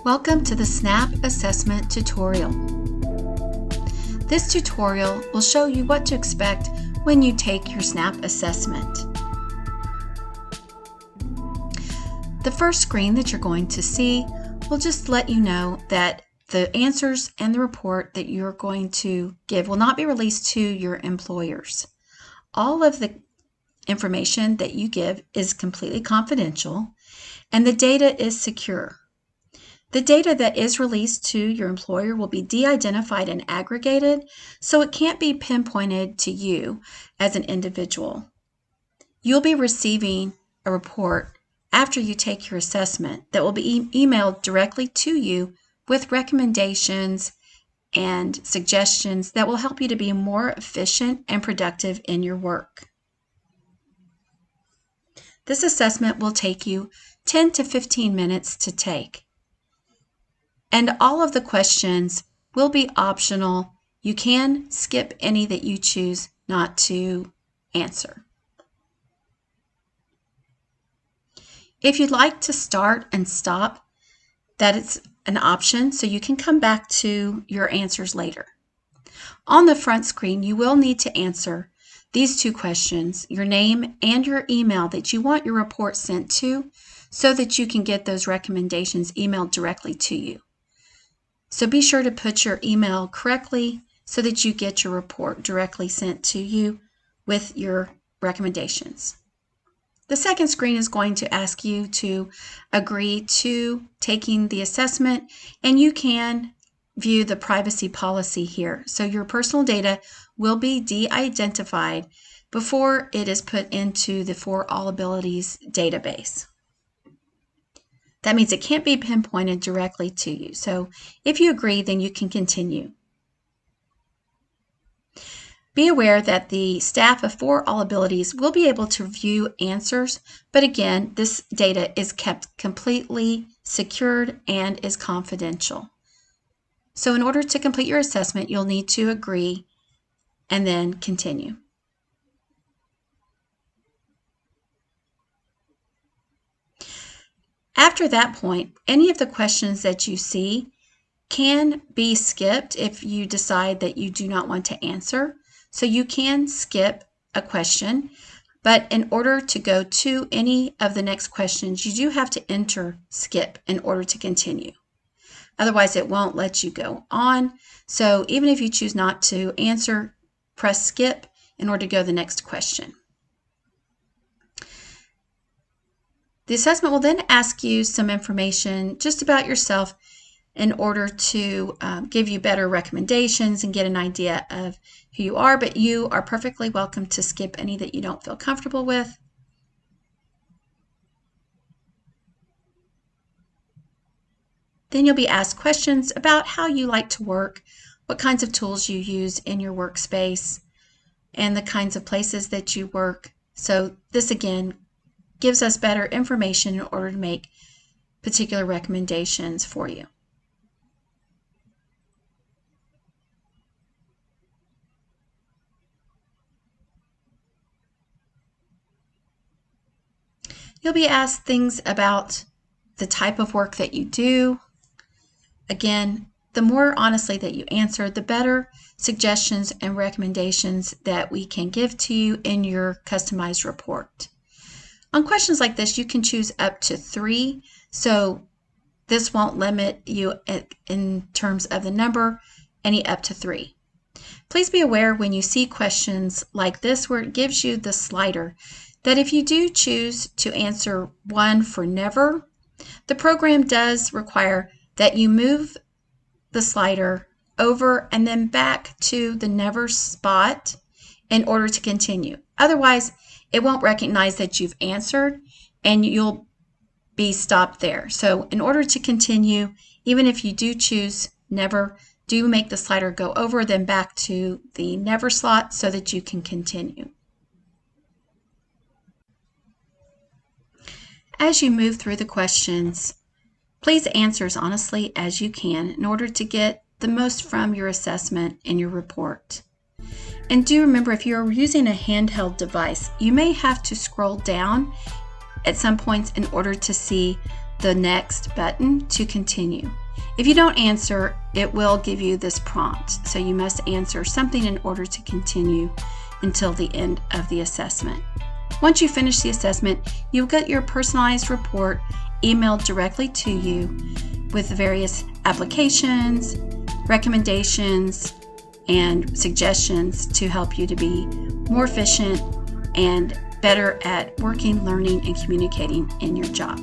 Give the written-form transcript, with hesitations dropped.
Welcome to the SNaP assessment tutorial. This tutorial will show you what to expect when you take your SNaP assessment. The first screen that you're going to see will just let you know that the answers and the report that you're going to give will not be released to your employers. All of the information that you give is completely confidential and the data is secure. The data that is released to your employer will be de-identified and aggregated, so it can't be pinpointed to you as an individual. You'll be receiving a report after you take your assessment that will be emailed directly to you with recommendations and suggestions that will help you to be more efficient and productive in your work. This assessment will take you 10 to 15 minutes to take. And all of the questions will be optional. You can skip any that you choose not to answer. If you'd like to start and stop, that is an option, so you can come back to your answers later. On the front screen, you will need to answer these two questions, your name and your email that you want your report sent to, so that you can get those recommendations emailed directly to you. So be sure to put your email correctly so that you get your report directly sent to you with your recommendations. The second screen is going to ask you to agree to taking the assessment, and you can view the privacy policy here. So your personal data will be de-identified before it is put into the For All Abilities database. That means it can't be pinpointed directly to you. So if you agree, then you can continue. Be aware that the staff of For All Abilities will be able to view answers, but again, this data is kept completely secured and is confidential. So in order to complete your assessment, you'll need to agree and then continue. After that point, any of the questions that you see can be skipped if you decide that you do not want to answer. So you can skip a question, but in order to go to any of the next questions, you do have to enter skip in order to continue. Otherwise, it won't let you go on. So even if you choose not to answer, press skip in order to go to the next question. The assessment will then ask you some information just about yourself in order to give you better recommendations and get an idea of who you are, but you are perfectly welcome to skip any that you don't feel comfortable with. Then you'll be asked questions about how you like to work, what kinds of tools you use in your workspace, and the kinds of places that you work. So this again gives us better information in order to make particular recommendations for you. You'll be asked things about the type of work that you do. Again, the more honestly that you answer, the better suggestions and recommendations that we can give to you in your customized report. On questions like this, you can choose up to 3, so this won't limit you in terms of the number, any up to 3. Please be aware when you see questions like this where it gives you the slider that if you do choose to answer 1 for never, the program does require that you move the slider over and then back to the never spot in order to continue. Otherwise, it won't recognize that you've answered and you'll be stopped there. So in order to continue, even if you do choose never, do make the slider go over, then back to the never slot so that you can continue. As you move through the questions, please answer as honestly as you can in order to get the most from your assessment in your report. And do remember, if you're using a handheld device, you may have to scroll down at some points in order to see the next button to continue. If you don't answer, it will give you this prompt. So you must answer something in order to continue until the end of the assessment. Once you finish the assessment, you'll get your personalized report emailed directly to you with various applications, recommendations, and suggestions to help you to be more efficient and better at working, learning, and communicating in your job.